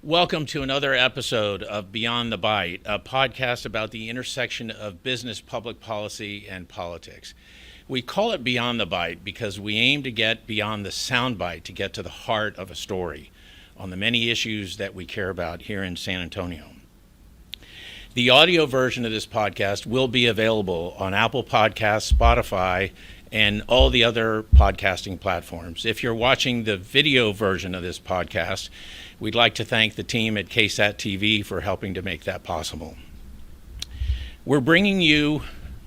Welcome to another episode of Beyond the Bite, a podcast about the intersection of business, public policy, and politics. We call it Beyond the Bite because we aim to get beyond the soundbite to get to the heart of a story on the many issues that we care about here in San Antonio. The audio version of this podcast will be available on Apple Podcasts, Spotify, and all the other podcasting platforms. If you're watching the video version of this podcast, we'd like to thank the team at KSAT TV for helping to make that possible. We're bringing you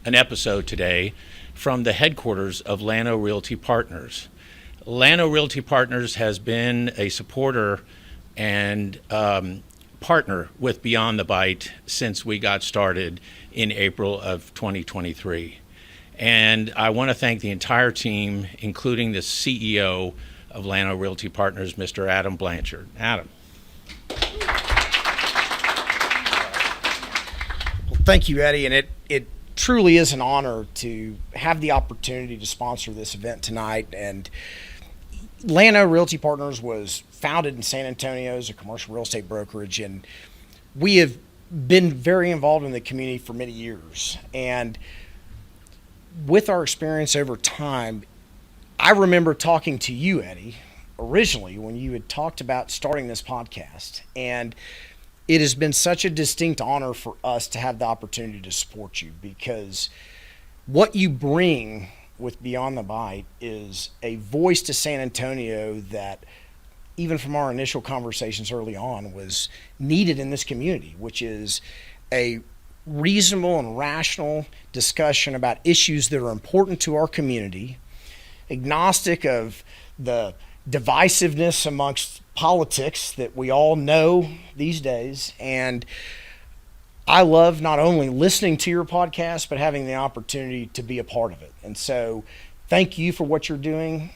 an episode today from the headquarters of Llano Realty Partners. Llano Realty Partners has been a supporter and partner with Beyond the Bite since we got started in April of 2023. And I want to thank the entire team, including the CEO of Llano Realty Partners, Mr. Adam Blanchard. Adam. Well, thank you, Eddie. And it truly is an honor to have the opportunity to sponsor this event tonight. And Llano Realty Partners was founded in San Antonio as a commercial real estate brokerage, and we have been very involved in the community for many years. And with our experience over time, I remember talking to you, Eddie, originally when you had talked about starting this podcast, and it has been such a distinct honor for us to have the opportunity to support you, because what you bring with Beyond the Bite is a voice to San Antonio that, even from our initial conversations early on, was needed in this community, which is a reasonable and rational discussion about issues that are important to our community, agnostic of the divisiveness amongst politics that we all know these days. And I love not only listening to your podcast, but having the opportunity to be a part of it. And so thank you for what you're doing.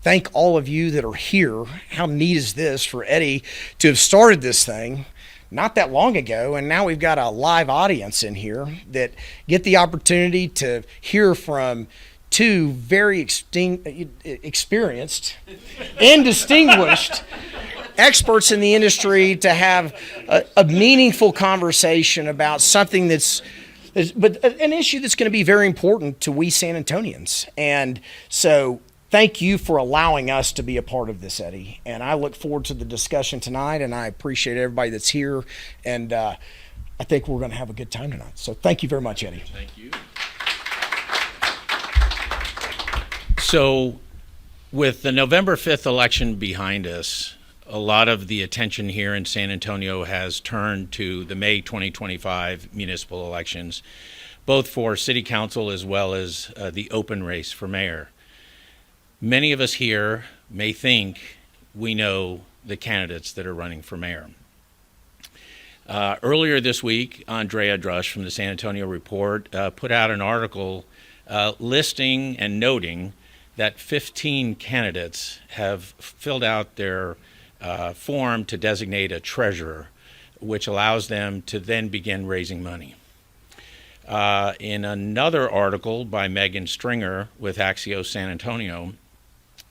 Thank all of you that are here. How neat is this for Eddie to have started this thing not that long ago, and now we've got a live audience in here that get the opportunity to hear from two very experienced and distinguished experts in the industry, to have a meaningful conversation about something but an issue that's going to be very important to we San Antonians. And so thank you for allowing us to be a part of this, Eddie. And I look forward to the discussion tonight, and I appreciate everybody that's here. And I think we're going to have a good time tonight. So thank you very much, Eddie. Thank you. So with the November 5th election behind us, a lot of the attention here in San Antonio has turned to the May 2025 municipal elections, both for city council as well as the open race for mayor. Many of us here may think we know the candidates that are running for mayor. Earlier this week, Andrea Drush from the San Antonio Report put out an article listing and noting that 15 candidates have filled out their form to designate a treasurer, which allows them to then begin raising money. In another article by Megan Stringer with Axios San Antonio,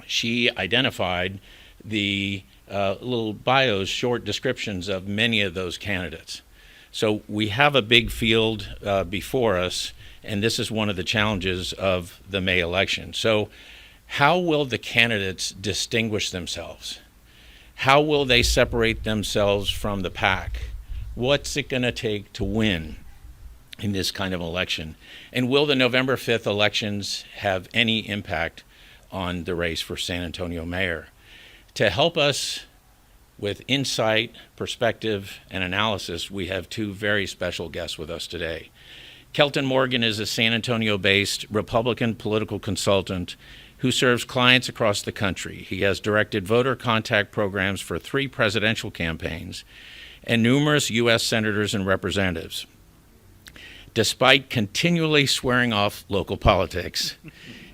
she identified the little bios, short descriptions of many of those candidates. So we have a big field before us, and this is one of the challenges of the May election. So how will the candidates distinguish themselves? How will they separate themselves from the pack? What's it going to take to win in this kind of election? And will the November 5th elections have any impact on the race for San Antonio mayor? To help us with insight, perspective, and analysis, we have two very special guests with us today. Kelton Morgan is a San Antonio-based Republican political consultant who serves clients across the country. He has directed voter contact programs for 3 presidential campaigns and numerous U.S. senators and representatives. Despite continually swearing off local politics,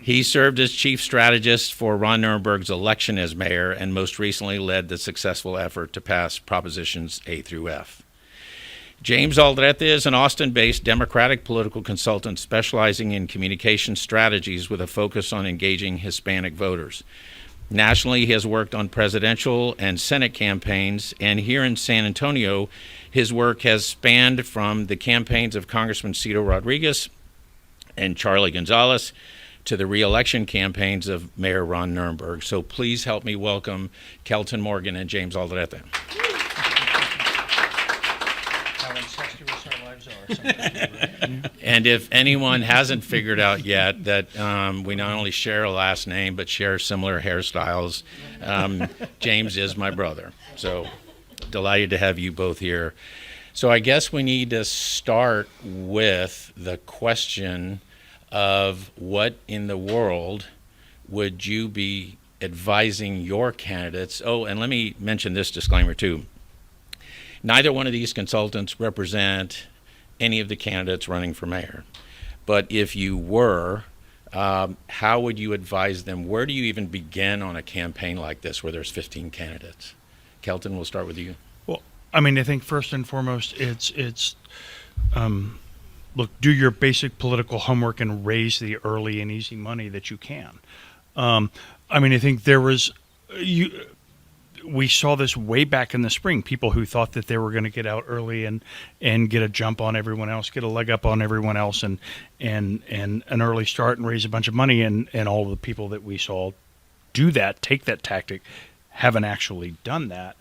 he served as chief strategist for Ron Nirenberg's election as mayor, and most recently led the successful effort to pass Propositions A through F. James Aldrete is an Austin-based Democratic political consultant specializing in communication strategies with a focus on engaging Hispanic voters. Nationally, he has worked on presidential and Senate campaigns, and here in San Antonio, his work has spanned from the campaigns of Congressman Cito Rodriguez and Charlie Gonzalez to the re-election campaigns of Mayor Ron Nirenberg. So please help me welcome Kelton Morgan and James Aldrete. How incestuous our lives are sometimes, right? And if anyone hasn't figured out yet that we not only share a last name but share similar hairstyles, James is my brother. So delighted to have you both here. So I guess we need to start with the question of what in the world would you be advising your candidates? Oh, and let me mention this disclaimer too. Neither one of these consultants represent any of the candidates running for mayor. But if you were, how would you advise them? Where do you even begin on a campaign like this where there's 15 candidates? Kelton, we'll start with you. Well, I mean, I think first and foremost, it's look, do your basic political homework and raise the early and easy money that you can. I mean, I think there was we saw this way back in the spring. People who thought that they were going to get out early and get a jump on everyone else, get a leg up on everyone else, and an early start and raise a bunch of money. And all of the people that we saw do that, take that tactic, haven't actually done that.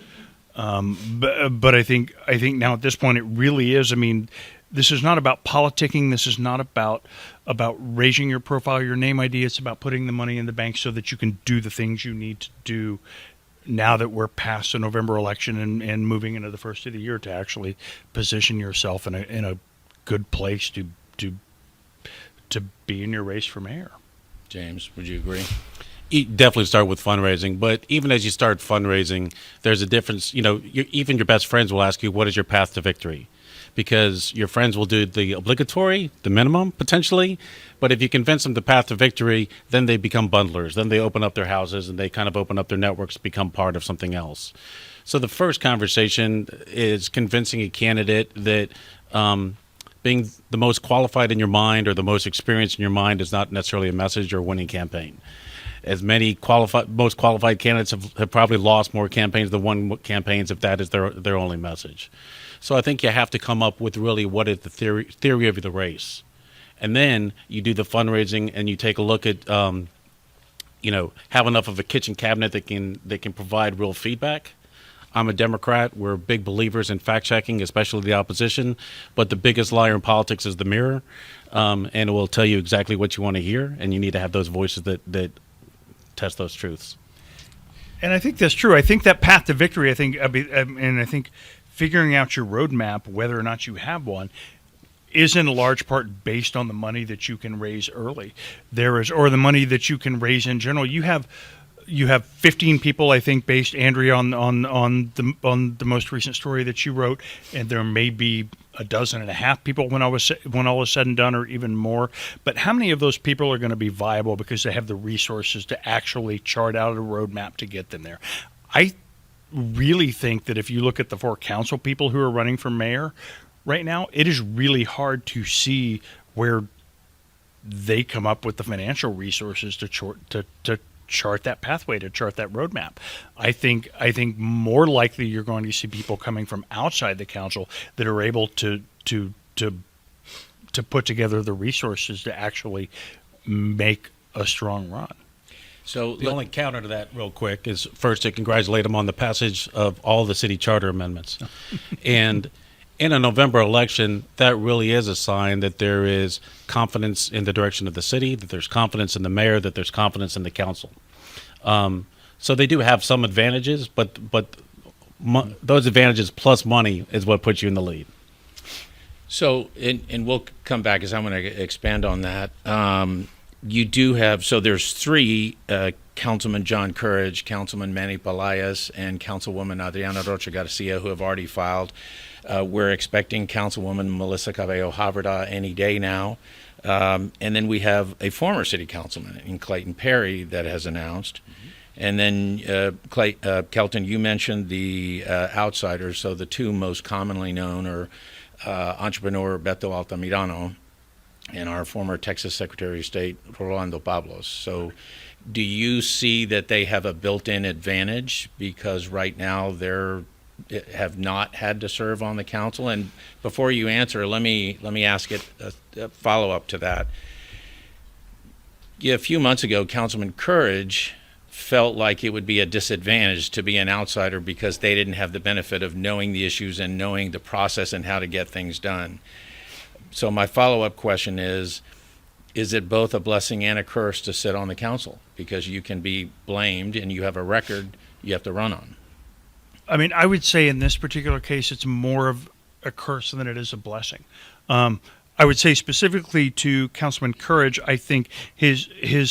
But I think now at this point it really is. I mean, this is not about politicking. This is not about raising your profile, your name ID. It's about putting the money in the bank so that you can do the things you need to do now that we're past the November election and moving into the first of the year to actually position yourself in a good place to be in your race for mayor. James, would you agree? Definitely start with fundraising, but even as you start fundraising, there's a difference. You know, even your best friends will ask you, what is your path to victory? Because your friends will do the obligatory, the minimum, potentially. But if you convince them the path to victory, then they become bundlers. Then they open up their houses and they kind of open up their networks to become part of something else. So the first conversation is convincing a candidate that being the most qualified in your mind or the most experienced in your mind is not necessarily a message or a winning campaign. As many most qualified candidates have probably lost more campaigns than won campaigns if that is their only message. So I think you have to come up with really what is the theory of the race. And then you do the fundraising and you take a look at, have enough of a kitchen cabinet that can provide real feedback. I'm a Democrat. We're big believers in fact-checking, especially the opposition. But the biggest liar in politics is the mirror. And it will tell you exactly what you want to hear. And you need to have those voices that test those truths. And I think that's true. I think that path to victory, I think figuring out your roadmap, whether or not you have one, is in large part based on the money that you can raise early. Or the money that you can raise in general. You have 15 people, I think, based, Andrea, on the most recent story that you wrote, and there may be a dozen and a half people when all is said and done, or even more. But how many of those people are going to be viable because they have the resources to actually chart out a roadmap to get them there? I really think that if you look at the 4 council people who are running for mayor right now, it is really hard to see where they come up with the financial resources to chart that pathway, to chart that roadmap. I think more likely you're going to see people coming from outside the council that are able to put together the resources to actually make a strong run. So the only counter to that, real quick, is first to congratulate them on the passage of all the city charter amendments. And in a November election, that really is a sign that there is confidence in the direction of the city, that there's confidence in the mayor, that there's confidence in the council. So they do have some advantages, but those advantages plus money is what puts you in the lead. So, and we'll come back because I'm going to expand on that. You do have, so there's 3, Councilman John Courage, Councilman Manny Pelaez, and Councilwoman Adriana Rocha Garcia, who have already filed. We're expecting Councilwoman Melissa Cabello Havrda any day now. And then we have a former city councilman in Clayton Perry that has announced. Mm-hmm. And then, Kelton, you mentioned the outsiders. So the 2 most commonly known are entrepreneur Beto Altamirano and our former Texas Secretary of State, Rolando Pablos. So Do you see that they have a built-in advantage because right now they're have not had to serve on the council? And before you answer, let me ask it a follow-up to that. Yeah, a few months ago, Councilman Courage felt like it would be a disadvantage to be an outsider because they didn't have the benefit of knowing the issues and knowing the process and how to get things done. So my follow-up question is it both a blessing and a curse to sit on the council? Because you can be blamed and you have a record you have to run on. I mean, I would say in this particular case, it's more of a curse than it is a blessing. I would say specifically to Councilman Courage, I think his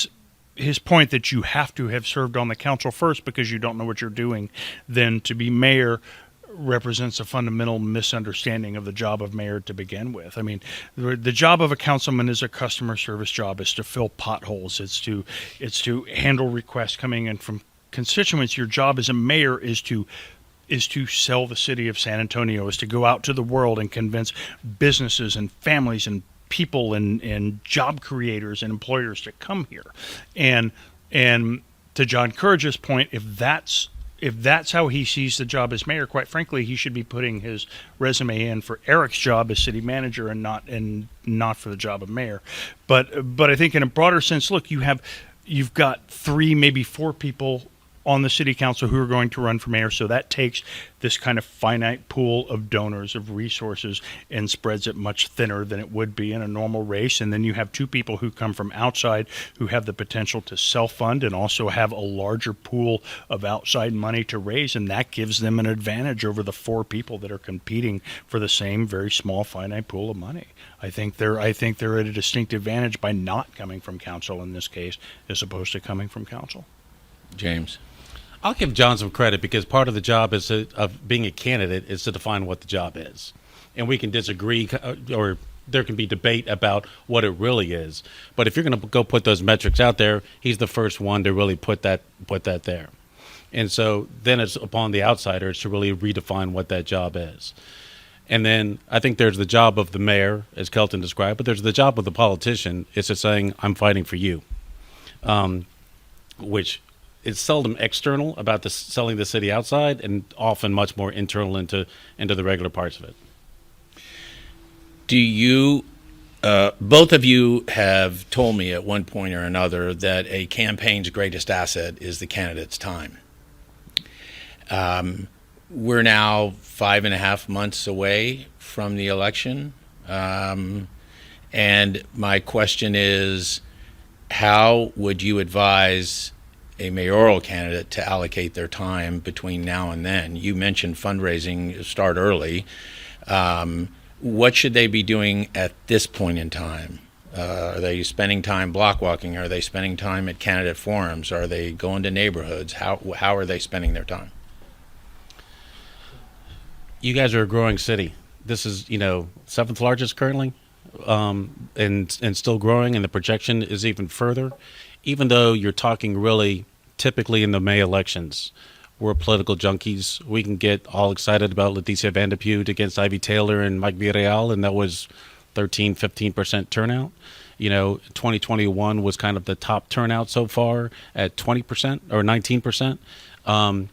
point that you have to have served on the council first because you don't know what you're doing, then to be mayor represents a fundamental misunderstanding of the job of mayor to begin with. I mean, the job of a councilman is a customer service job. It's to fill potholes. It's to handle requests coming in from constituents. Your job as a mayor is to sell the city of San Antonio, is to go out to the world and convince businesses and families and people and job creators and employers to come here. And to John Courage's point, if that's how he sees the job as mayor, quite frankly, he should be putting his resume in for Eric's job as city manager and not for the job of mayor. But I think in a broader sense, look, you've got 3, maybe 4 people on the city council who are going to run for mayor. So that takes this kind of finite pool of donors, of resources, and spreads it much thinner than it would be in a normal race. And then you have 2 people who come from outside who have the potential to self-fund and also have a larger pool of outside money to raise. And that gives them an advantage over the 4 people that are competing for the same very small finite pool of money. I think they're at a distinct advantage by not coming from council in this case, as opposed to coming from council. James. I'll give John some credit because part of the job of being a candidate is to define what the job is. And we can disagree or there can be debate about what it really is. But if you're going to go put those metrics out there, he's the first one to really put that there. And so then it's upon the outsiders to really redefine what that job is. And then I think there's the job of the mayor, as Kelton described, but there's the job of the politician. It's just saying, I'm fighting for you, which is seldom external about selling the city outside and often much more internal into the regular parts of it. Do you, both of you have told me at one point or another that a campaign's greatest asset is the candidate's time. We're now 5.5 months away from the election. And my question is, how would you advise a mayoral candidate to allocate their time between now and then? You mentioned fundraising, start early. What should they be doing at this point in time? Are they spending time block walking? Are they spending time at candidate forums? Are they going to neighborhoods? How are they spending their time? You guys are a growing city. This is, 7th largest currently, and still growing, and the projection is even further. Even though you're talking really typically in the May elections, we're political junkies. We can get all excited about Leticia Van de Putte against Ivy Taylor and Mike Villarreal, and that was 13-15% turnout. 2021 was kind of the top turnout so far at 20% or 19%.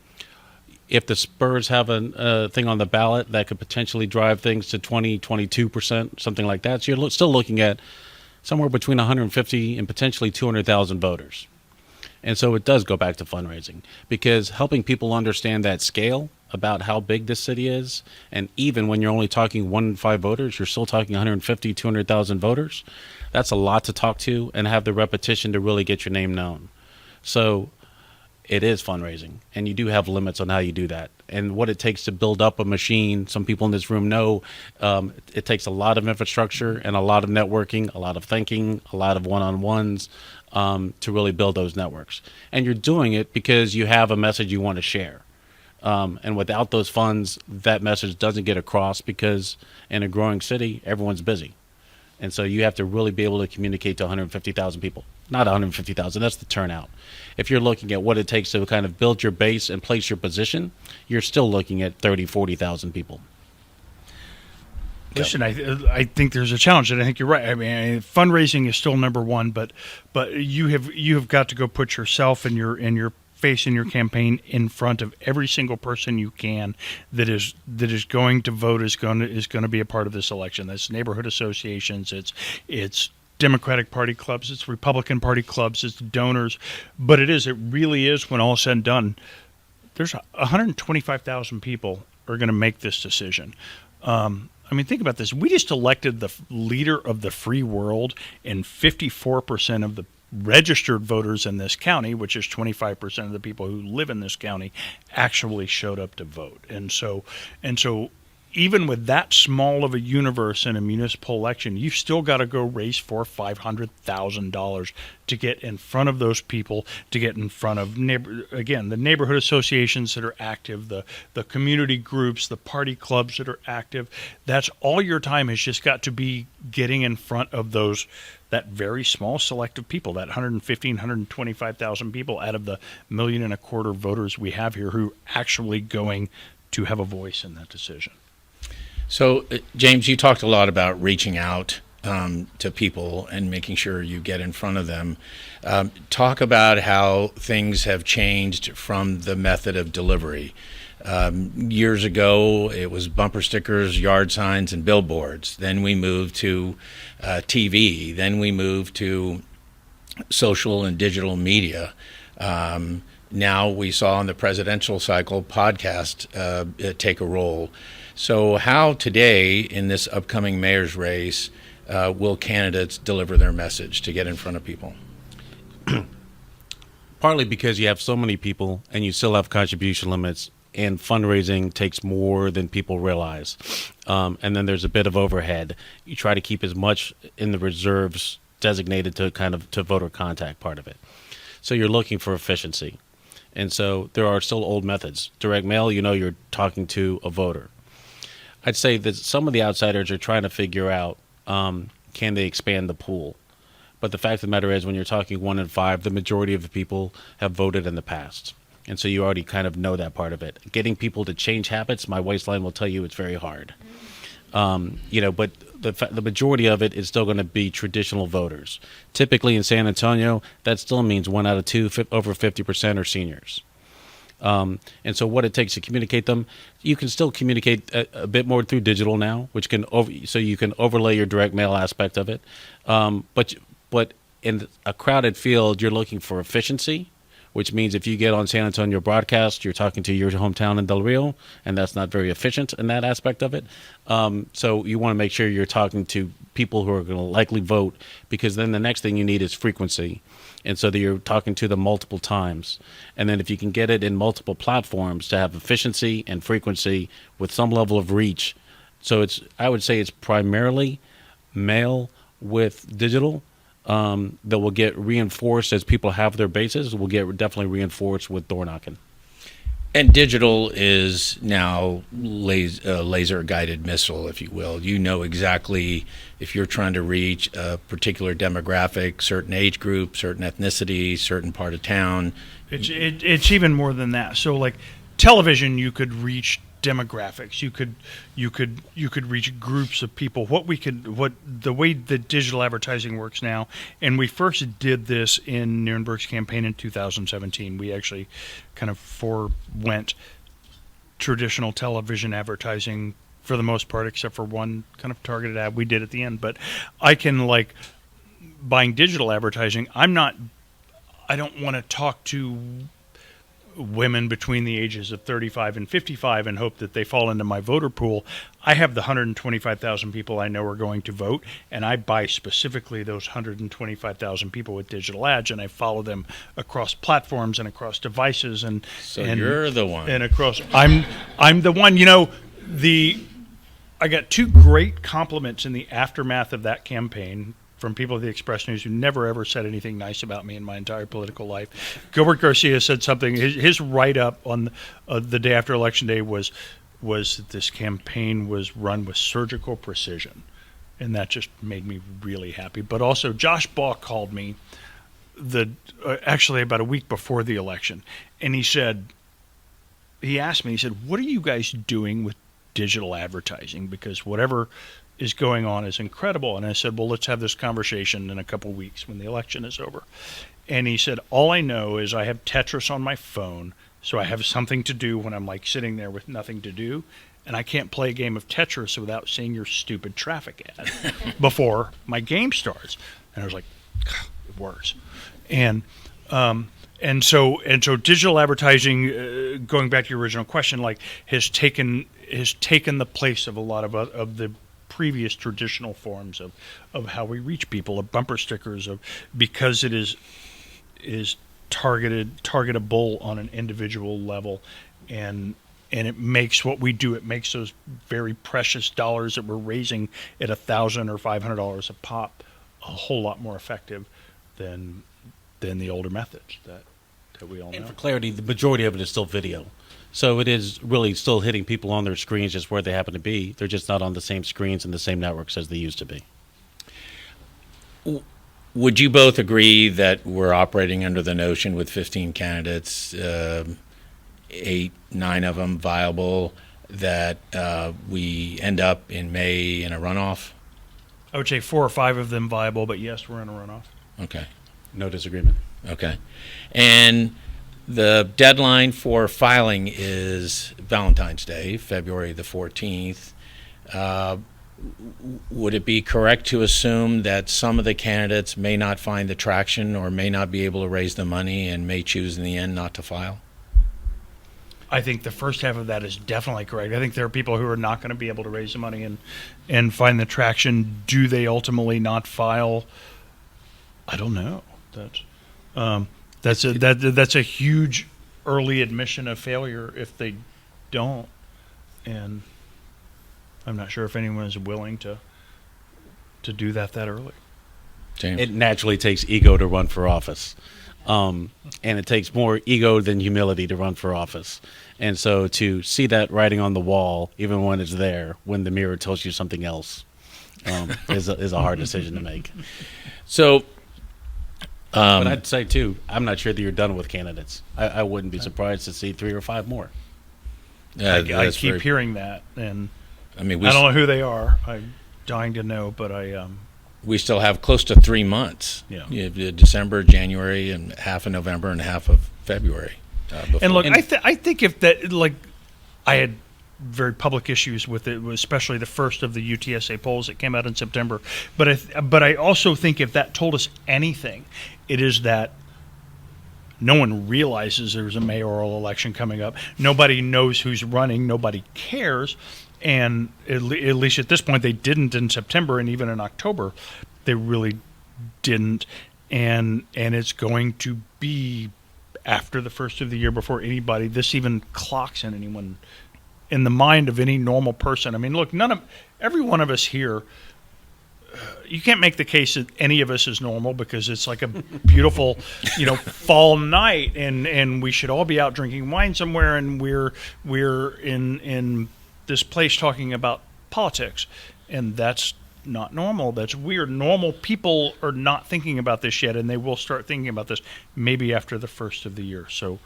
If the Spurs have a thing on the ballot, that could potentially drive things to 20-22%, something like that. So you're still looking at somewhere between 150 and potentially 200,000 voters. And so it does go back to fundraising, because helping people understand that scale about how big this city is, and even when you're only talking 1 in 5 voters, you're still talking 150, 200,000 voters. That's a lot to talk to and have the repetition to really get your name known. So it is fundraising, and you do have limits on how you do that. And what it takes to build up a machine, some people in this room know, it takes a lot of infrastructure and a lot of networking, a lot of thinking, a lot of one-on-ones to really build those networks. And you're doing it because you have a message you want to share. And without those funds, that message doesn't get across, because in a growing city, everyone's busy. And so you have to really be able to communicate to 150,000 people. Not 150,000, that's the turnout. If you're looking at what it takes to kind of build your base and place your position, you're still looking at 30, 40,000 people. Listen, I think there's a challenge, and I think you're right. I mean, fundraising is still number one, but you have got to go put yourself and your face in your campaign in front of every single person you can that is going to vote, is going to be a part of this election. That's neighborhood associations, it's Democratic Party clubs, it's Republican Party clubs, it's donors, but it really is, when all is said and done, there's 125,000 people are going to make this decision. I mean, think about this. We just elected the leader of the free world, and 54% of the registered voters in this county, which is 25% of the people who live in this county, actually showed up to vote. And so even with that small of a universe in a municipal election, you've still got to go raise $500,000 to get in front of those people, to get in front of the neighborhood associations that are active, the community groups, the party clubs that are active. That's all your time has just got to be getting in front of that very small select of people, that 125,000 people out of the 1.25 million voters we have here who are actually going to have a voice in that decision. So, James, you talked a lot about reaching out to people and making sure you get in front of them. Talk about how things have changed from the method of delivery. Years ago, it was bumper stickers, yard signs, and billboards. Then we moved to TV. Then we moved to social and digital media. Now we saw in the presidential cycle, podcast take a role. So how today, in this upcoming mayor's race, will candidates deliver their message to get in front of people? Partly because you have so many people and you still have contribution limits, and fundraising takes more than people realize. And then there's a bit of overhead. You try to keep as much in the reserves designated to voter contact part of it. So you're looking for efficiency. And so there are still old methods. Direct mail, you're talking to a voter. I'd say that some of the outsiders are trying to figure out, can they expand the pool? But the fact of the matter is, when you're talking 1 in 5, the majority of the people have voted in the past. And so you already kind of know that part of it. Getting people to change habits, my waistline will tell you it's very hard. But the majority of it is still going to be traditional voters. Typically in San Antonio, that still means 1 out of 2, over 50% are seniors. And so what it takes to communicate them, you can still communicate a bit more through digital now, which so you can overlay your direct mail aspect of it. But in a crowded field, you're looking for efficiency, which means if you get on San Antonio broadcast, you're talking to your hometown in Del Rio, and that's not very efficient in that aspect of it. So you want to make sure you're talking to people who are going to likely vote, because then the next thing you need is frequency. And so that you're talking to them multiple times. And then if you can get it in multiple platforms to have efficiency and frequency with some level of reach. So I would say it's primarily mail with digital that will get reinforced as people have their bases, will get definitely reinforced with door knocking. And digital is now laser-guided missile, if you will. You know exactly if you're trying to reach a particular demographic, certain age group, certain ethnicity, certain part of town. It's even more than that. So, like television, you could reach demographics. You could reach groups of people. The way that digital advertising works now, and we first did this in Nirenberg's campaign in 2017. We actually kind of forewent traditional television advertising for the most part, except for one kind of targeted ad we did at the end. But I can, like, buying digital advertising, I don't want to talk to women between the ages of 35 and 55 and hope that they fall into my voter pool. I have the 125,000 people I know are going to vote, and I buy specifically those 125,000 people with digital ads, and I follow them across platforms and across devices. And you're the one. And across, I'm the one. I got 2 great compliments in the aftermath of that campaign from people at the Express News who never ever said anything nice about me in my entire political life. Gilbert Garcia said something. His write-up on the day after Election Day was that this campaign was run with surgical precision, and that just made me really happy. But also, Josh Baugh called me actually about a week before the election, and he asked me, what are you guys doing with digital advertising, because whatever is going on is incredible. And I said, well, let's have this conversation in a couple weeks when the election is over. And he said, all I know is I have Tetris on my phone, so I have something to do when I'm like sitting there with nothing to do. And I can't play a game of Tetris without seeing your stupid traffic ad before my game starts. And I was like, it works. And so digital advertising, going back to your original question, like has taken the place of a lot of the previous traditional forms of how we reach people, of bumper stickers, because it is targetable on an individual level, and it makes what we do, it makes those very precious dollars that we're raising at $1,000 or $500 a pop a whole lot more effective than the older methods that we all know. And for clarity, the majority of it is still video. So it is really still hitting people on their screens just where they happen to be. They're just not on the same screens and the same networks as they used to be. Would you both agree that we're operating under the notion with 15 candidates, 8, 9 of them viable, that we end up in May in a runoff? I would say 4 or 5 of them viable, but yes, we're in a runoff. Okay. No disagreement. Okay. And the deadline for filing is Valentine's Day, February the 14th. Would it be correct to assume that some of the candidates may not find the traction or may not be able to raise the money and may choose in the end not to file? I think the first half of that is definitely correct. I think there are people who are not going to be able to raise the money and find the traction. Do they ultimately not file? I don't know. That's a huge early admission of failure if they don't, and I'm not sure if anyone is willing to do that early. James? It naturally takes ego to run for office. And it takes more ego than humility to run for office. And so to see that writing on the wall, even when it's there, when the mirror tells you something else, is a hard decision to make. So, but I'd say, too, I'm not sure that you're done with candidates. I wouldn't be surprised to see 3 or 5 more. I keep hearing that, and I mean, I don't know who they are. I'm dying to know, but we still have close to 3 months. Yeah. You have December, January, and half of November and half of February. And look, I think if that, like, I had very public issues with it, especially the first of the UTSA polls that came out in September. But I also think if that told us anything, it is that no one realizes there's a mayoral election coming up. Nobody knows who's running. Nobody cares. And at least at this point, they didn't in September, and even in October, they really didn't. And it's going to be after the first of the year before this even clocks in anyone, in the mind of any normal person. I mean, look, every one of us here, you can't make the case that any of us is normal, because it's like a beautiful, fall night, and we should all be out drinking wine somewhere, and we're in this place talking about politics, and that's not normal. That's weird. Normal people are not thinking about this yet, and they will start thinking about this maybe after the first of the year. So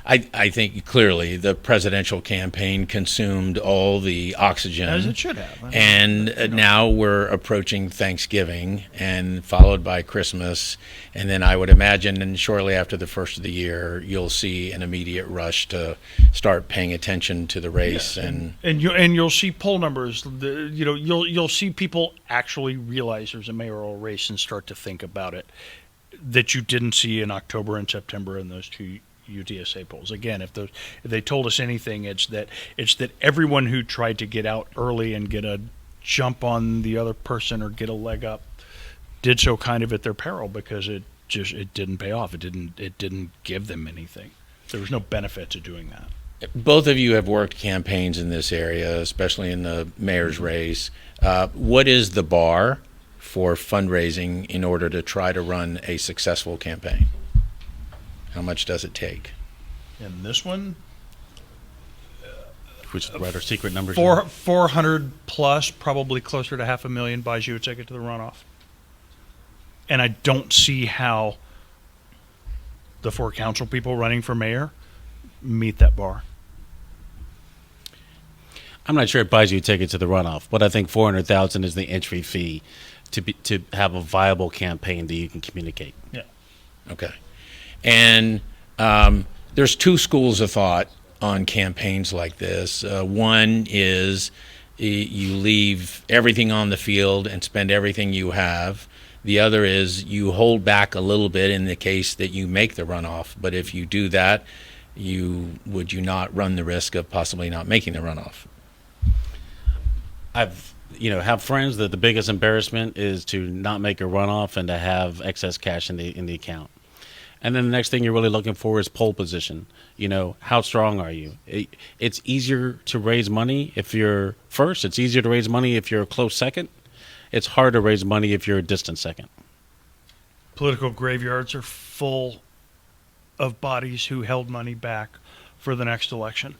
I think clearly the presidential campaign consumed all the oxygen. As it should have. And now we're approaching Thanksgiving and followed by Christmas. And then I would imagine, and shortly after the first of the year, you'll see an immediate rush to start paying attention to the race. Yeah. And you'll see poll numbers. You'll see people actually realize there's a mayoral race and start to think about it, that you didn't see in October and September in those 2 UTSA polls. Again, if they told us anything, it's that everyone who tried to get out early and get a jump on the other person or get a leg up did so kind of at their peril, because it didn't pay off. It didn't give them anything. There was no benefit to doing that. Both of you have worked campaigns in this area, especially in the mayor's race. What is the bar for fundraising in order to try to run a successful campaign? How much does it take? And this one, Which write our secret numbers? 400 plus, probably closer to 500,000 buys you a ticket to the runoff. And I don't see how the 4 council people running for mayor meet that bar. I'm not sure it buys you a ticket to the runoff, but I think 400,000 is the entry fee to have a viable campaign that you can communicate. Yeah. Okay. And there's two schools of thought on campaigns like this. One is you leave everything on the field and spend everything you have. The other is you hold back a little bit in the case that you make the runoff. But if you do that, would you not run the risk of possibly not making the runoff? I've have friends that the biggest embarrassment is to not make a runoff and to have excess cash in the account. And then the next thing you're really looking for is pole position. How strong are you? It's easier to raise money if you're first. It's easier to raise money if you're a close second. It's hard to raise money if you're a distant second. Political graveyards are full of bodies who held money back for the next election.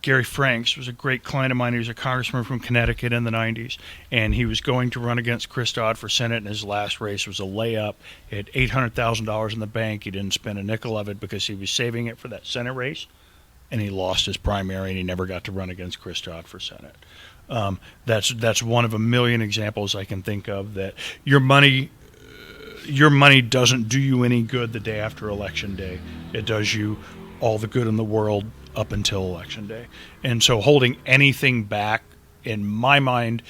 Gary Franks was a great client of mine. He was a congressman from Connecticut in the 90s, and he was going to run against Chris Dodd for Senate, and his last race was a layup. He had $800,000 in the bank. He didn't spend a nickel of it because he was saving it for that Senate race, and he lost his primary, and he never got to run against Chris Dodd for Senate. That's one of a million examples I can think of that your money doesn't do you any good the day after Election Day. It does you all the good in the world up until Election Day. And so holding anything back, in my mind,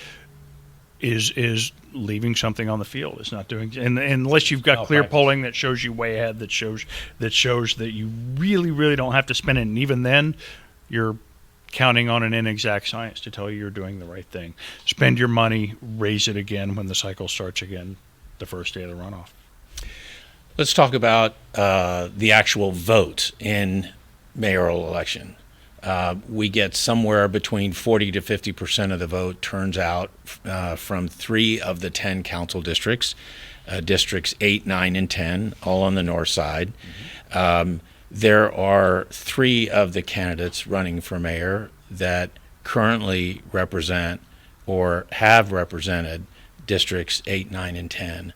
is leaving something on the field. It's not doing, and unless you've got clear polling that shows you way ahead, that shows that you really, really don't have to spend it. And even then, you're counting on an inexact science to tell you you're doing the right thing. Spend your money, raise it again when the cycle starts again, the first day of the runoff. Let's talk about the actual vote in mayoral election. We get somewhere between 40 to 50% of the vote turns out from 3 of the 10 council districts, districts 8, 9, and 10, all on the north side. Mm-hmm. There are 3 of the candidates running for mayor that currently represent or have represented districts 8, 9, and 10.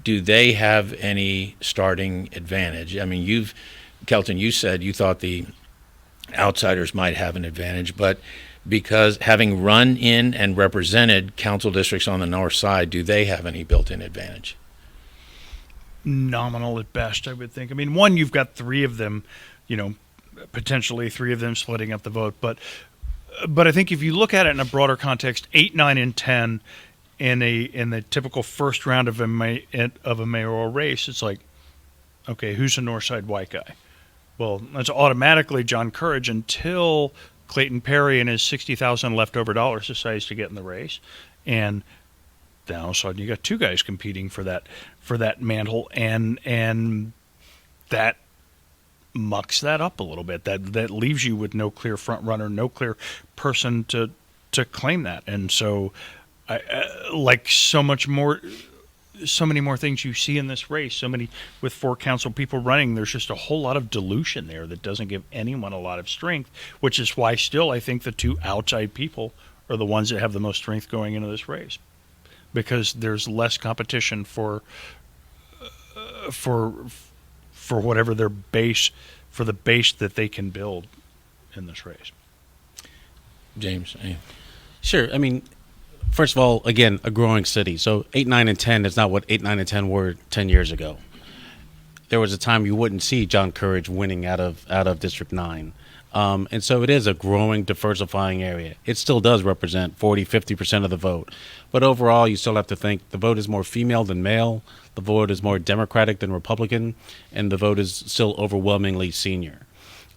Do they have any starting advantage? I mean, Kelton, you said you thought the outsiders might have an advantage, but because having run in and represented council districts on the north side, do they have any built-in advantage? Nominal at best, I would think. I mean, one, you've got 3 of them, potentially 3 of them splitting up the vote, but I think if you look at it in a broader context, 8, 9, and 10 in the typical first round of a mayoral race, it's like, okay, who's a north side white guy? Well, that's automatically John Courage until Clayton Perry and his $60,000 leftover dollars decides to get in the race, and then all of a sudden you got 2 guys competing for that mantle, and that mucks that up a little bit. That leaves you with no clear front runner, no clear person to claim that, and so like so many more things you see in this race, with 4 council people running, there's just a whole lot of dilution there that doesn't give anyone a lot of strength, which is why still I think the 2 outside people are the ones that have the most strength going into this race, because there's less competition for whatever their base, for the base that they can build in this race. James? Sure. I mean, first of all, again, a growing city. So 8, 9, and 10 is not what 8, 9, and 10 were 10 years ago. There was a time you wouldn't see John Courage winning out of District 9. And so it is a growing, diversifying area. It still does represent 40, 50% of the vote. But overall, you still have to think the vote is more female than male, the vote is more Democratic than Republican, and the vote is still overwhelmingly senior.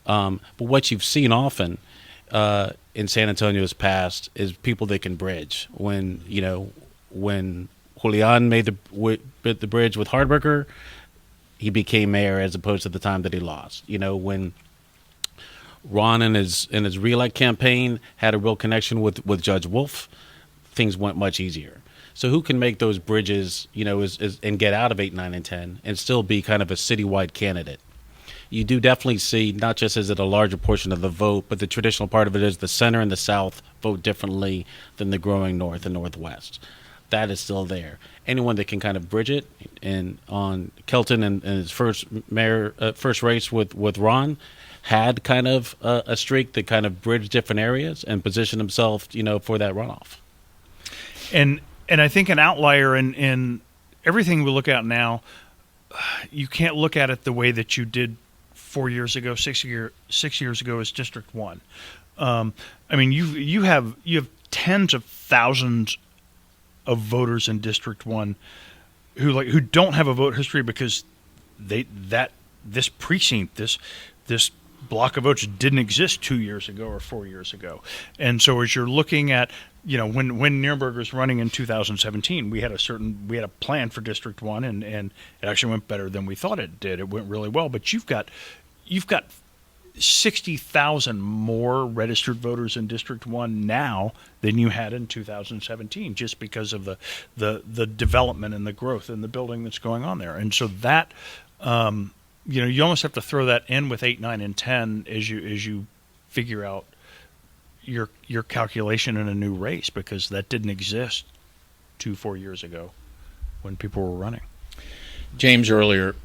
But what you've seen often in San Antonio's past is people that can bridge. When Julian made the bridge with Hardberger, he became mayor as opposed to the time that he lost. When Ron in his reelect campaign had a real connection with Judge Wolf, things went much easier. So who can make those bridges, and get out of 8, 9, and 10 and still be kind of a citywide candidate? You do definitely see, not just is it a larger portion of the vote, but the traditional part of it is the center and the south vote differently than the growing north and northwest. That is still there. Anyone that can kind of bridge it, and on Kelton and his first race with Ron, had kind of a streak that kind of bridged different areas and positioned himself, for that runoff. And I think an outlier in everything we look at now, you can't look at it the way that you did 4 years ago, 6 years ago as District 1. I mean, you have tens of thousands of voters in District 1 who don't have a vote history because this precinct, this block of votes didn't exist 2 years ago or 4 years ago. And so as you're looking at, when Nuremberg was running in 2017, we had a plan for District 1 and it actually went better than we thought it did. It went really well, but you've got 60,000 more registered voters in District 1 now than you had in 2017, just because of the development and the growth and the building that's going on there. And so that, you almost have to throw that in with 8, 9, and 10 as you figure out your calculation in a new race, because that didn't exist 2-4 years ago when people were running. James, earlier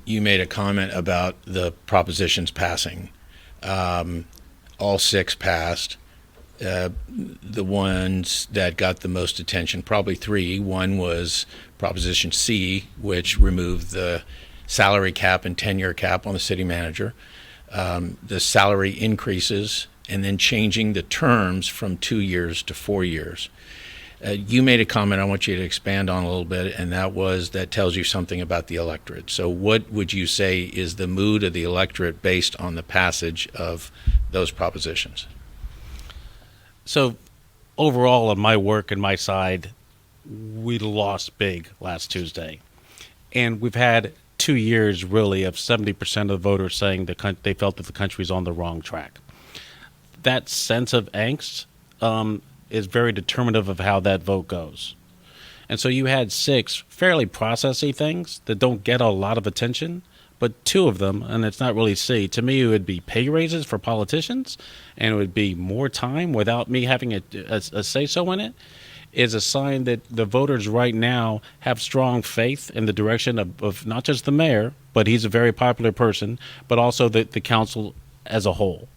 you made a comment about the propositions passing. All 6 passed. The ones that got the most attention, probably 3. One was Proposition C, which removed the salary cap and tenure cap on the city manager, the salary increases, and then changing the terms from 2 years to 4 years. You made a comment I want you to expand on a little bit, and that tells you something about the electorate. So what would you say is the mood of the electorate based on the passage of those propositions? So overall, on my work and my side, we lost big last Tuesday. And we've had 2 years, really, of 70% of the voters saying they felt that the country's on the wrong track. That sense of angst is very determinative of how that vote goes. And so you had 6 fairly processy things that don't get a lot of attention, but 2 of them, and it's not really C, to me it would be pay raises for politicians, and it would be more time without me having a say-so in it, is a sign that the voters right now have strong faith in the direction of not just the mayor, but he's a very popular person, but also the council as a whole.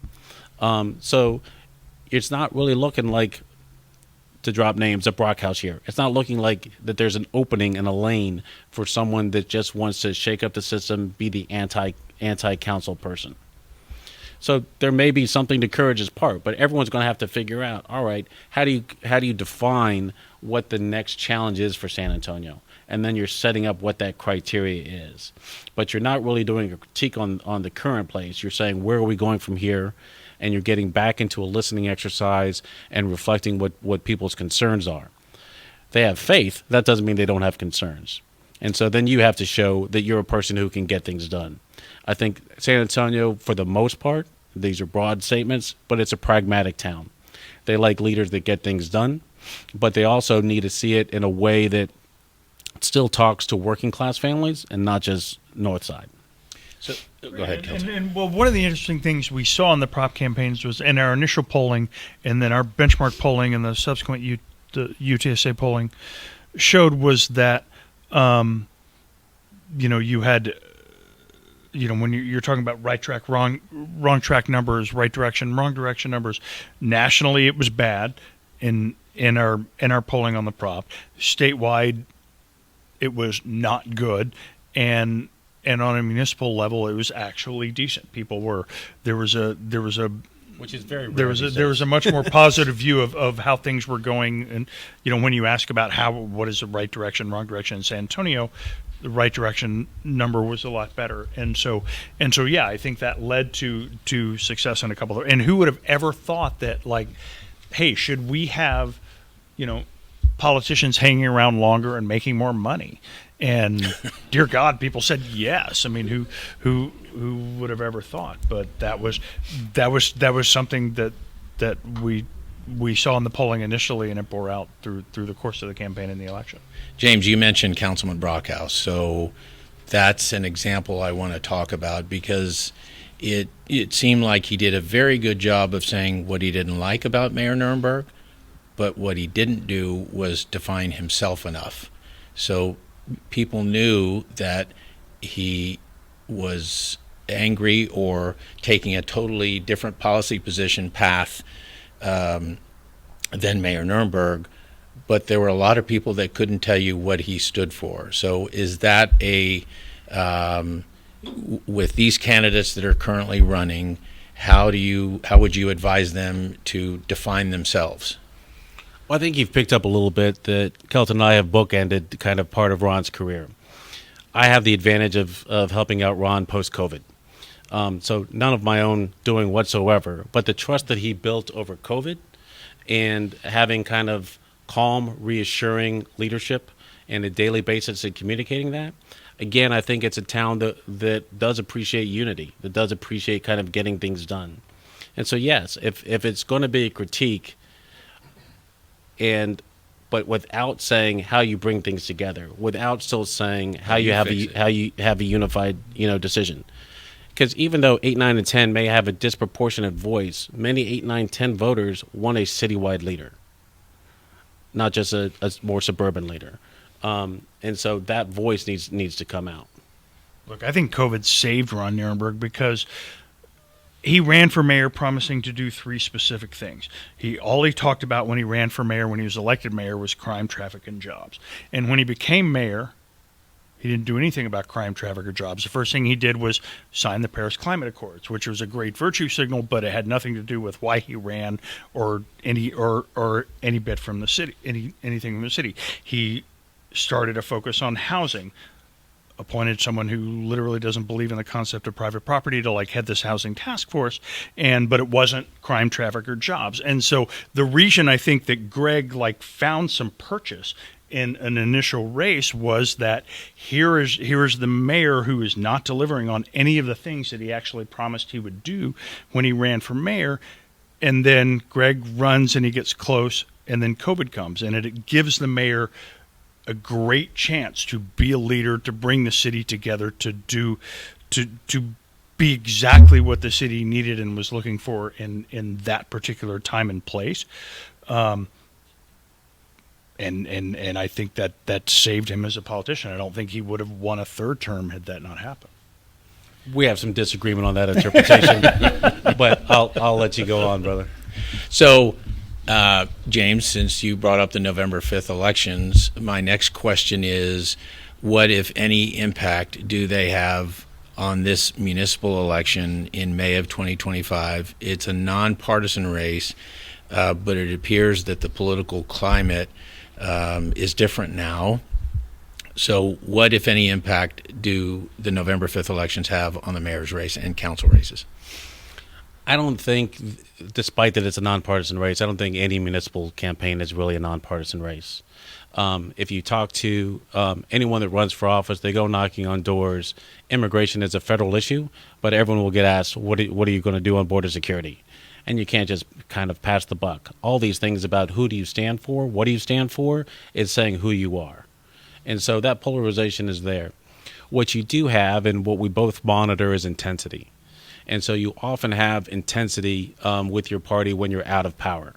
So it's not really looking like, to drop names, a Brockhouse here. It's not looking like that there's an opening in a lane for someone that just wants to shake up the system, be the anti-council person. So there may be something to Courage's part, but everyone's going to have to figure out, all right, how do you define what the next challenge is for San Antonio? And then you're setting up what that criteria is. But you're not really doing a critique on the current place. You're saying, where are we going from here? And you're getting back into a listening exercise and reflecting what people's concerns are. They have faith. That doesn't mean they don't have concerns. And so then you have to show that you're a person who can get things done. I think San Antonio, for the most part, these are broad statements, but it's a pragmatic town. They like leaders that get things done, but they also need to see it in a way that still talks to working class families and not just North Side. So go ahead, Councilman. And one of the interesting things we saw in the prop campaigns was in our initial polling and then our benchmark polling and the subsequent the UTSA polling showed was that, you had, when you're talking about right track, wrong track numbers, right direction, wrong direction numbers, nationally it was bad in our polling on the prop. Statewide, it was not good, and on a municipal level, it was actually decent. There was a Which is very rare. There was a much more positive view of how things were going, and when you ask about what is the right direction, wrong direction in San Antonio, the right direction number was a lot better, and so yeah, I think that led to success in a couple of. And who would have ever thought that, like, hey, should we have, politicians hanging around longer and making more money? And dear God, people said yes. I mean, who would have ever thought? But that was something that we saw in the polling initially, and it bore out through the course of the campaign and the election. James, you mentioned Councilman Brockhouse, so that's an example I want to talk about, because it seemed like he did a very good job of saying what he didn't like about Mayor Nuremberg, but what he didn't do was define himself enough. So people knew that he was angry or taking a totally different policy position path than Mayor Nurnberg, but there were a lot of people that couldn't tell you what he stood for. So is that with these candidates that are currently running, how would you advise them to define themselves? Well, I think you've picked up a little bit that Kelton and I have bookended kind of part of Ron's career. I have the advantage of helping out Ron post-COVID. So none of my own doing whatsoever, but the trust that he built over COVID and having kind of calm, reassuring leadership on a daily basis and communicating that. Again, I think it's a town that does appreciate unity, that does appreciate kind of getting things done. And so, yes, if it's going to be a critique, but without saying how you bring things together, without still saying how you have a unified decision. Because even though 8, 9, and 10 may have a disproportionate voice, many 8, 9, 10 voters want a citywide leader, not just a more suburban leader. And so that voice needs to come out. Look, I think COVID saved Ron Nirenberg because he ran for mayor promising to do 3 specific things. All he talked about when he ran for mayor, when he was elected mayor, was crime, traffic, and jobs. And when he became mayor, he didn't do anything about crime, traffic, or jobs. The first thing he did was sign the Paris Climate Accords, which was a great virtue signal, but it had nothing to do with why he ran or any bit from the city, anything from the city. He started a focus on housing, appointed someone who literally doesn't believe in the concept of private property to head this housing task force, but it wasn't crime, traffic, or jobs. And so the reason I think that Greg found some purchase in an initial race was that here is the mayor who is not delivering on any of the things that he actually promised he would do when he ran for mayor. And then Greg runs and he gets close, and then COVID comes, and it gives the mayor a great chance to be a leader, to bring the city together, to be exactly what the city needed and was looking for in that particular time and place. And I think that saved him as a politician. I don't think he would have won a 3rd term had that not happened. We have some disagreement on that interpretation, but I'll let you go on, brother. So, James, since you brought up the November 5th elections, my next question is, what, if any, impact do they have on this municipal election in May of 2025? It's a nonpartisan race, but it appears that the political climate is different now. So what, if any, impact do the November 5th elections have on the mayor's race and council races? I don't think, despite that it's a nonpartisan race, I don't think any municipal campaign is really a nonpartisan race. If you talk to anyone that runs for office, they go knocking on doors. Immigration is a federal issue, but everyone will get asked, what are you going to do on border security? And you can't just kind of pass the buck. All these things about who do you stand for, what do you stand for, is saying who you are. And so that polarization is there. What you do have, and what we both monitor, is intensity. And so you often have intensity with your party when you're out of power.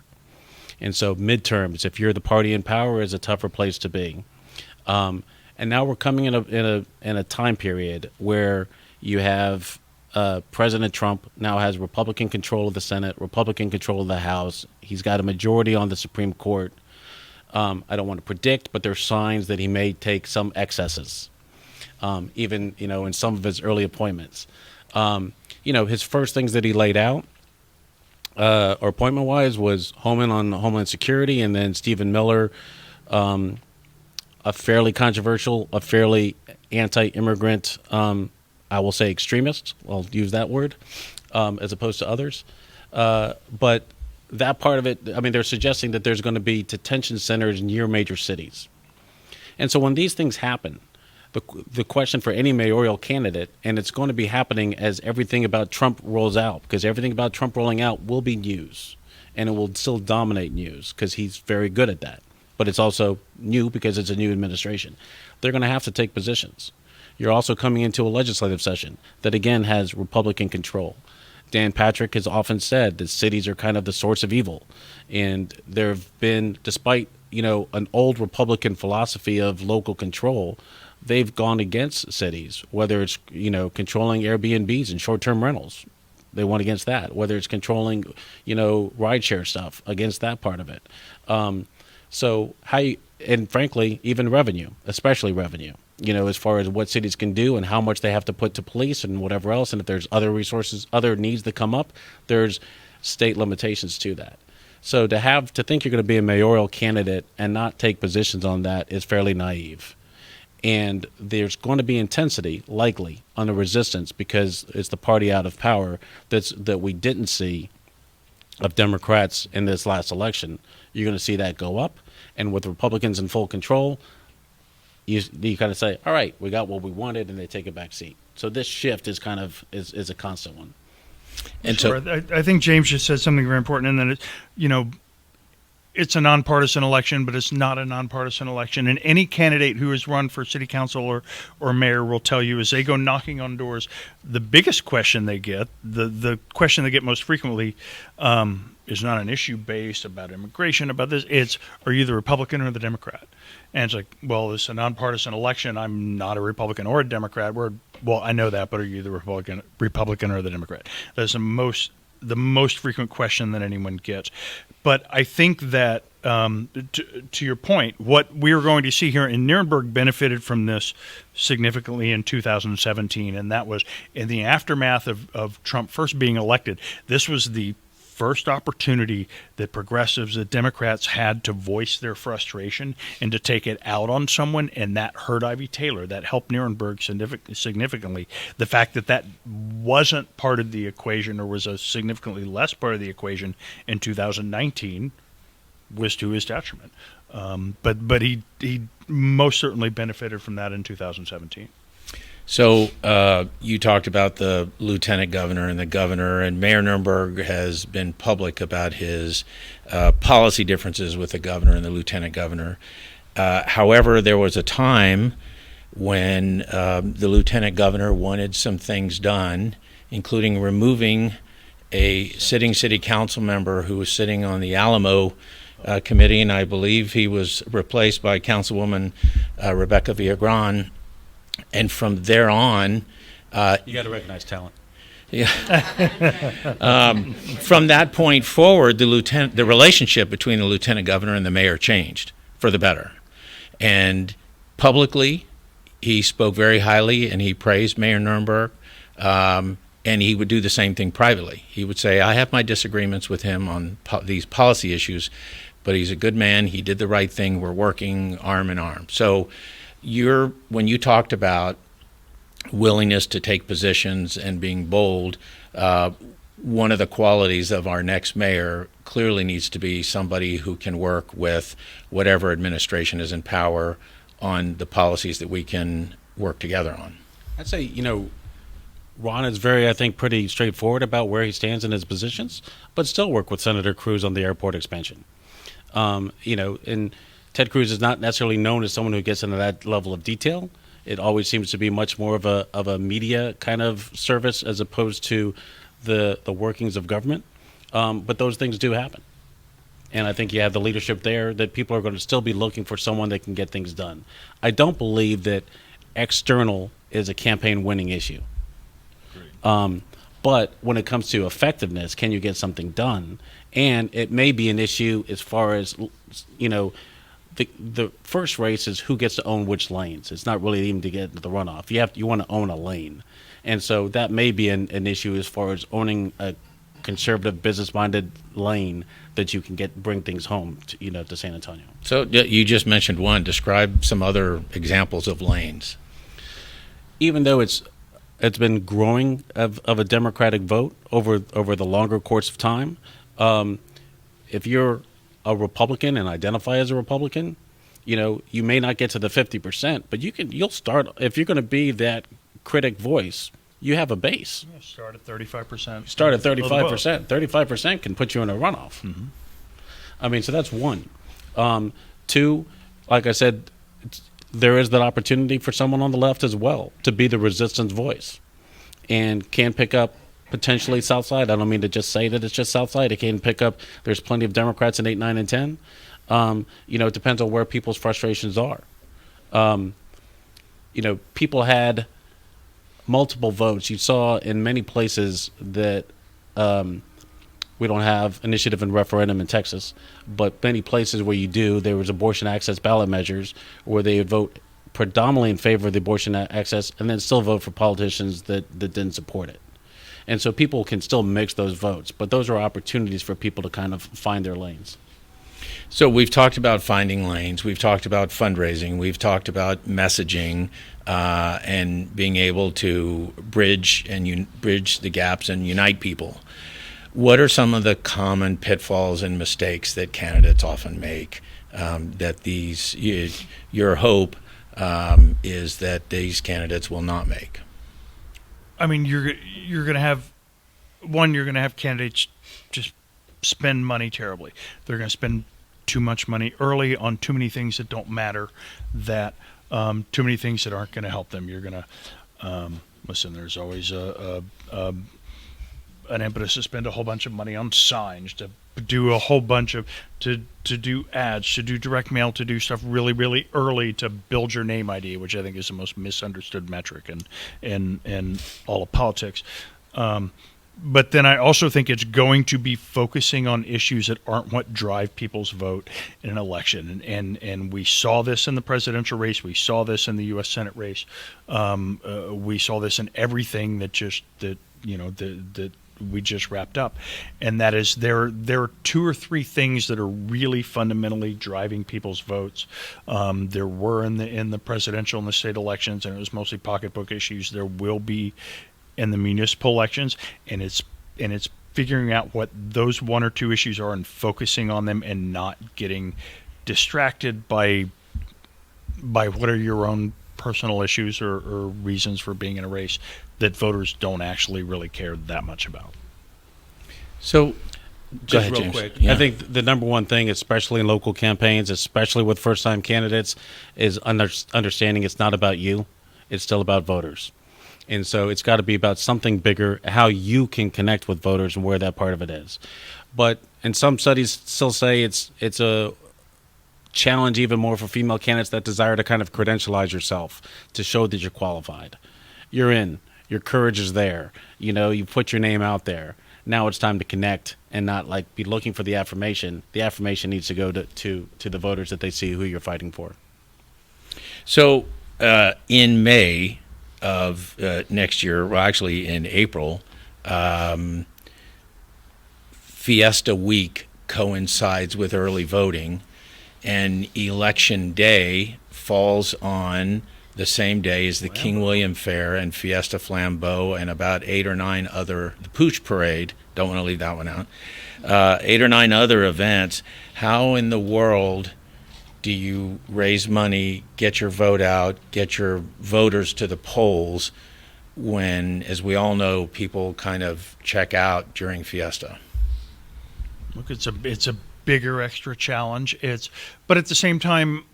And so midterms, if you're the party in power, is a tougher place to be. And now we're coming in a time period where you have President Trump now has Republican control of the Senate, Republican control of the House. He's got a majority on the Supreme Court. I don't want to predict, but there's signs that he may take some excesses, even in some of his early appointments. His first things that he laid out, or appointment-wise, was Homeland Security, and then Stephen Miller, a fairly controversial, a fairly anti-immigrant, I will say extremist. I'll use that word, as opposed to others. But that part of it, they're suggesting that there's going to be detention centers near major cities. And so when these things happen, the question for any mayoral candidate, and it's going to be happening as everything about Trump rolls out, because everything about Trump rolling out will be news, and it will still dominate news because he's very good at that. But it's also new because it's a new administration. They're going to have to take positions. You're also coming into a legislative session that, again, has Republican control. Dan Patrick has often said that cities are kind of the source of evil. And there have been, despite, an old Republican philosophy of local control, they've gone against cities, whether it's, controlling Airbnbs and short-term rentals. They went against that. Whether it's controlling, rideshare stuff, against that part of it. So and frankly, even revenue, especially revenue, as far as what cities can do and how much they have to put to police and whatever else. And if there's other resources, other needs that come up, there's state limitations to that. So to think you're going to be a mayoral candidate and not take positions on that is fairly naive. And there's going to be intensity, likely, on the resistance, because it's the party out of power that we didn't see of Democrats in this last election. You're going to see that go up. And with Republicans in full control, you kind of say, all right, we got what we wanted, and they take a back seat. So this shift is kind of is a constant one. And sure. I think James just said something very important, and that it's a nonpartisan election, but it's not a nonpartisan election. And any candidate who has run for city council or mayor will tell you, as they go knocking on doors, the biggest question they get, the question they get most frequently, is not an issue based about immigration, about this. It's, are you the Republican or the Democrat? And it's like, well, it's a nonpartisan election. I'm not a Republican or a Democrat. Well, I know that, but are you the Republican or the Democrat? That's the most frequent question that anyone gets. But I think that, to your point, what we are going to see here in Nuremberg benefited from this significantly in 2017, and that was in the aftermath of Trump first being elected. This was the first opportunity that progressives, that Democrats had to voice their frustration and to take it out on someone, and that hurt Ivy Taylor. That helped Nuremberg significantly. The fact that wasn't part of the equation, or was a significantly less part of the equation in 2019, was to his detriment. But he most certainly benefited from that in 2017. So you talked about the lieutenant governor and the governor, and Mayor Nuremberg has been public about his policy differences with the governor and the lieutenant governor. However, there was a time when the lieutenant governor wanted some things done, including removing a sitting city council member who was sitting on the Alamo committee, and I believe he was replaced by Councilwoman Rebecca Villagrán. And from there on, you got to recognize talent. Yeah. From that point forward, the relationship between the lieutenant governor and the mayor changed for the better. And publicly, he spoke very highly and he praised Mayor Nuremberg. And he would do the same thing privately. He would say, I have my disagreements with him on these policy issues, but he's a good man. He did the right thing. We're working arm in arm. So when you talked about willingness to take positions and being bold, one of the qualities of our next mayor clearly needs to be somebody who can work with whatever administration is in power on the policies that we can work together on. I'd say, Ron is I think, pretty straightforward about where he stands in his positions, but still work with Senator Cruz on the airport expansion. And Ted Cruz is not necessarily known as someone who gets into that level of detail. It always seems to be much more of a media kind of service as opposed to the workings of government. But those things do happen. And I think you have the leadership there that people are going to still be looking for someone that can get things done. I don't believe that external is a campaign winning issue. But when it comes to effectiveness, can you get something done? And it may be an issue as far as, the first race is who gets to own which lanes. It's not really even to get into the runoff. You want to own a lane. And so that may be an issue as far as owning a conservative, business-minded lane that you can bring things home to San Antonio. So you just mentioned one. Describe some other examples of lanes. Even though it's been growing of a Democratic vote over the longer course of time, if you're a Republican and identify as a Republican, you may not get to the 50%, but you'll start. If you're going to be that critic voice, you have a base. Yeah, start at 35%. Start at 35%. 35% can put you in a runoff. Mm-hmm. I mean, so that's one. Two, like I said, there is that opportunity for someone on the left as well to be the resistance voice and can pick up potentially South Side. I don't mean to just say that it's just South Side. It can pick up. There's plenty of Democrats in 8, 9, and 10. It depends on where people's frustrations are. people had multiple votes. You saw in many places that we don't have initiative and referendum in Texas, but many places where you do, there was abortion access ballot measures where they would vote predominantly in favor of the abortion access and then still vote for politicians that didn't support it. And so people can still mix those votes, but those are opportunities for people to kind of find their lanes. So we've talked about finding lanes. We've talked about fundraising. We've talked about messaging and being able to bridge the gaps and unite people. What are some of the common pitfalls and mistakes that candidates often make? Your hope is that these candidates will not make. I mean, you're going to have candidates just spend money terribly. They're going to spend too much money early on too many things that don't matter, too many things that aren't going to help them. You're going to listen. There's always an impetus to spend a whole bunch of money on signs, to do a whole bunch of to do ads, to do direct mail, to do stuff really, really early to build your name ID, which I think is the most misunderstood metric in all of politics. But then I also think it's going to be focusing on issues that aren't what drive people's vote in an election. And we saw this in the presidential race. We saw this in the U.S. Senate race. We saw this in everything that we just wrapped up. And that is there are two or three things that are really fundamentally driving people's votes. There were in the presidential and the state elections, and it was mostly pocketbook issues. There will be in the municipal elections, and it's figuring out what those one or two issues are and focusing on them and not getting distracted by what are your own personal issues or reasons for being in a race that voters don't actually really care that much about. So, go ahead, real James. quick, Yeah. I think the number one thing, especially in local campaigns, especially with first-time candidates, is understanding it's not about you. It's still about voters. And so it's got to be about something bigger, how you can connect with voters and where that part of it is. But in some studies still say it's a challenge even more for female candidates that desire to kind of credentialize yourself to show that you're qualified. You're in. Your courage is there. You put your name out there. Now it's time to connect and not like be looking for the affirmation. The affirmation needs to go to the voters that they see who you're fighting for. So in May of next year, well, actually in April, Fiesta week coincides with early voting, and Election Day falls on the same day as the King William Fair and Fiesta Flambeau and about 8 or 9 other, the Pooch Parade, don't want to leave that one out, 8 or 9 other events. How in the world do you raise money, get your vote out, get your voters to the polls when, as we all know, people kind of check out during Fiesta? Look, it's a bigger extra challenge. But at the same time,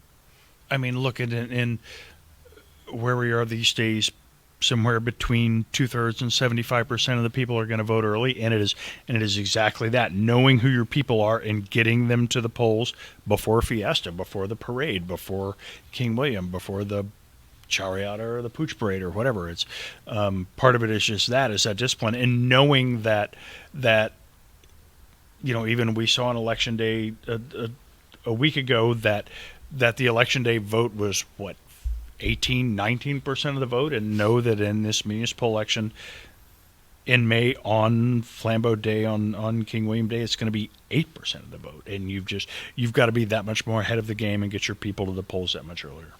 I mean, look at in where we are these days, somewhere between 2/3 and 75% of the people are going to vote early, and it is exactly that: knowing who your people are and getting them to the polls before Fiesta, before the parade, before King William, before the Chariot or the Pooch Parade or whatever. It's part of it is just that discipline and knowing that even we saw on Election Day a week ago that the Election Day vote was 19% of the vote, and know that in this municipal election in May on Flambeau Day, on King William Day, it's going to be 8% of the vote. And you've got to be that much more ahead of the game and get your people to the polls that much earlier.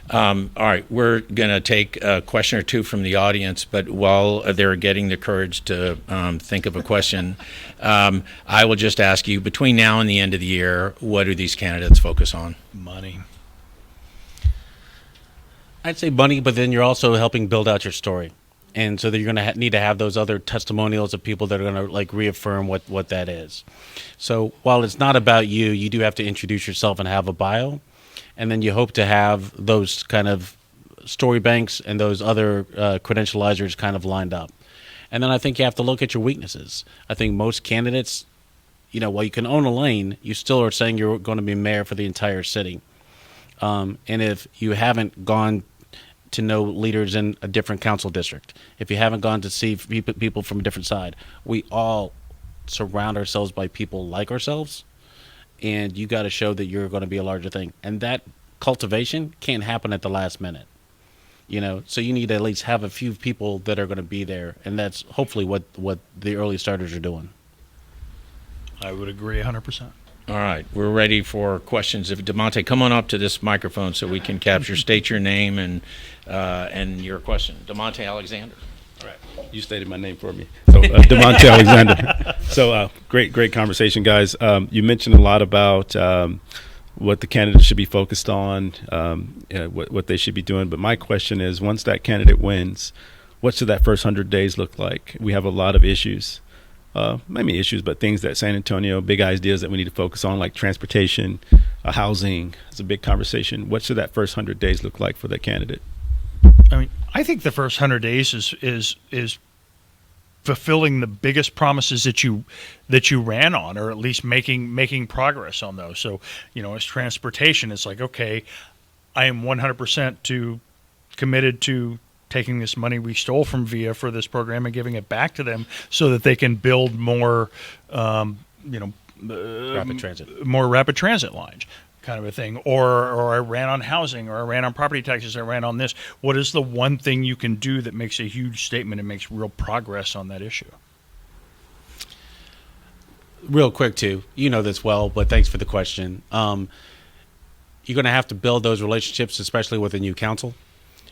All right, we're going to take a question or two from the audience, but while they're getting the courage to think of a question, I will just ask you, between now and the end of the year, what do these candidates focus on? Money. I'd say money, but then you're also helping build out your story. And so that you're going to need to have those other testimonials of people that are going to reaffirm what that is. So while it's not about you, you do have to introduce yourself and have a bio. And then you hope to have those kind of story banks and those other credentializers kind of lined up. And then I think you have to look at your weaknesses. I think most candidates, while you can own a lane, you still are saying you're going to be mayor for the entire city. And if you haven't gone to know leaders in a different council district. If you haven't gone to see people from a different side, we all surround ourselves by people like ourselves, and you got to show that you're going to be a larger thing. And that cultivation can't happen at the last minute. So you need to at least have a few people that are going to be there, and that's hopefully what the early starters are doing. I would agree 100%. All right, we're ready for questions. If DeMonte, come on up to this microphone so we can capture. State your name and your question. DeMonte Alexander. All right, you stated my name for me. So DeMonte Alexander. So great conversation, guys. You mentioned a lot about what the candidate should be focused on, what they should be doing. But my question is, once that candidate wins, what should that first 100 days look like? We have a lot of issues. Maybe issues, but things that San Antonio, big ideas that we need to focus on, like transportation, housing. It's a big conversation. What should that first 100 days look like for that candidate? I mean, I think the first 100 days is fulfilling the biggest promises that you ran on, or at least making progress on those. So, as transportation, it's like, okay, I am 100% committed to taking this money we stole from VIA for this program and giving it back to them so that they can build more, Rapid transit. more rapid transit lines, kind of a thing. Or I ran on housing, or I ran on property taxes, I ran on this. What is the one thing you can do that makes a huge statement and makes real progress on that issue? Real quick, too, you know this well, but thanks for the question. You're going to have to build those relationships, especially with a new council.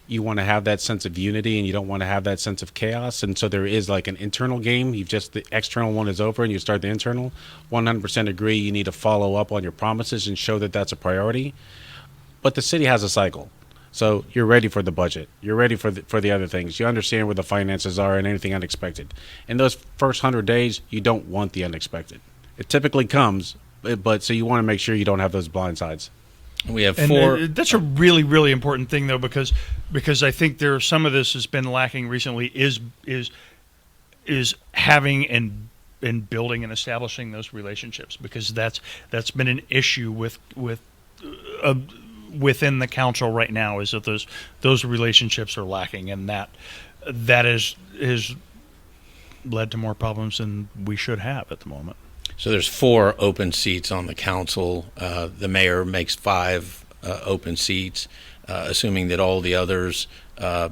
You want to have that sense of unity, and you don't want to have that sense of chaos. And so there is like an internal game. The external one is over, and you start the internal. 100% agree. You need to follow up on your promises and show that that's a priority. But the city has a cycle. So you're ready for the budget. You're ready for the other things. You understand where the finances are and anything unexpected. In those first 100 days, you don't want the unexpected. It typically comes, but so you want to make sure you don't have those blind sides. We have And four. that's a really, really important thing, though, because I think some of this has been lacking recently. Is having and building and establishing those relationships, because that's been an issue within the council right now, is that those relationships are lacking, and that is led to more problems than we should have at the moment. So there's 4 open seats on the council. The mayor makes 5 open seats, assuming that all the others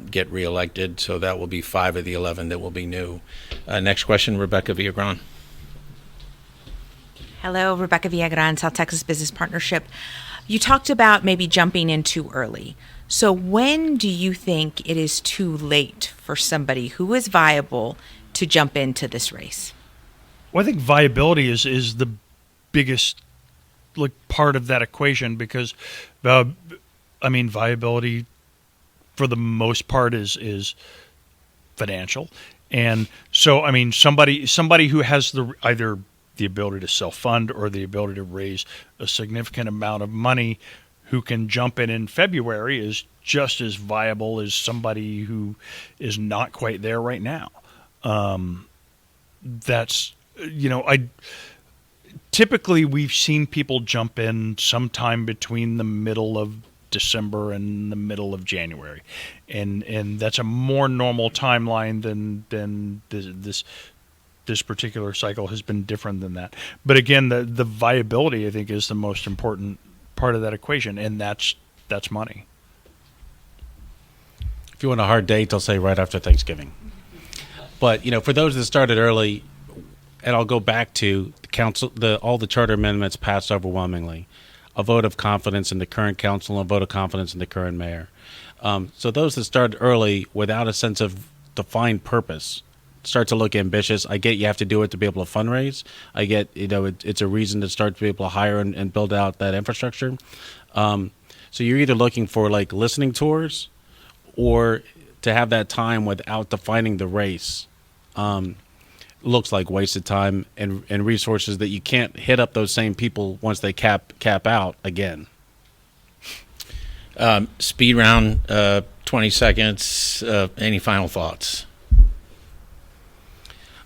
get reelected. So that will be 5 of the 11 that will be new. Next question, Rebecca Villagran. Hello, Rebecca Villagran, South Texas Business Partnership. You talked about maybe jumping in too early. So when do you think it is too late for somebody who is viable to jump into this race? Well, I think viability is the biggest part of that equation, because viability for the most part is financial. And so somebody who has either the ability to self-fund or the ability to raise a significant amount of money, who can jump in February, is just as viable as somebody who is not quite there right now. Typically we've seen people jump in sometime between the middle of December and the middle of January, and that's a more normal timeline than this particular cycle has been different than that. But again, the viability, I think, is the most important part of that equation, and that's money. If you want a hard date, I'll say right after Thanksgiving. But for those that started early, and I'll go back to the council, all the charter amendments passed overwhelmingly, a vote of confidence in the current council, and a vote of confidence in the current mayor. So those that started early without a sense of defined purpose start to look ambitious. I get you have to do it to be able to fundraise. I get it's a reason to start to be able to hire and build out that infrastructure. So you're either looking for like listening tours, or to have that time without defining the race. Looks like wasted time and resources that you can't hit up those same people once they cap out again. Speed round, 20 seconds. Any final thoughts?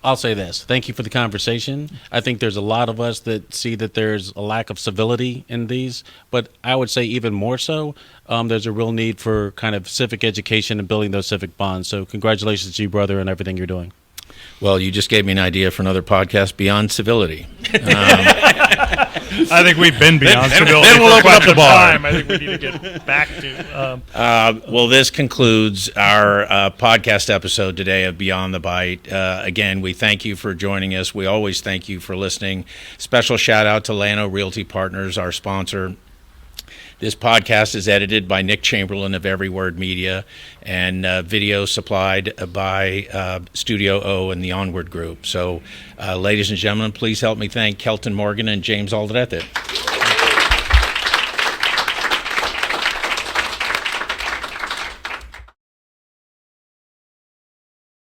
I'll say this. Thank you for the conversation. I think there's a lot of us that see that there's a lack of civility in these, but I would say even more so, there's a real need for kind of civic education and building those civic bonds. So congratulations to you, brother, and everything you're doing. Well, you just gave me an idea for another podcast, Beyond Civility. I think we've been beyond civility. then we'll for open quite up the some bar. time. I think we need to get back to. Well, this concludes our podcast episode today of Beyond the Bite. Again, we thank you for joining us. We always thank you for listening. Special shout out to Llano Realty Partners, our sponsor. This podcast is edited by Nick Chamberlain of Every Word Media, and video supplied by Studio O and the Onward Group. So, ladies and gentlemen, please help me thank Kelton Morgan and James Aldrete.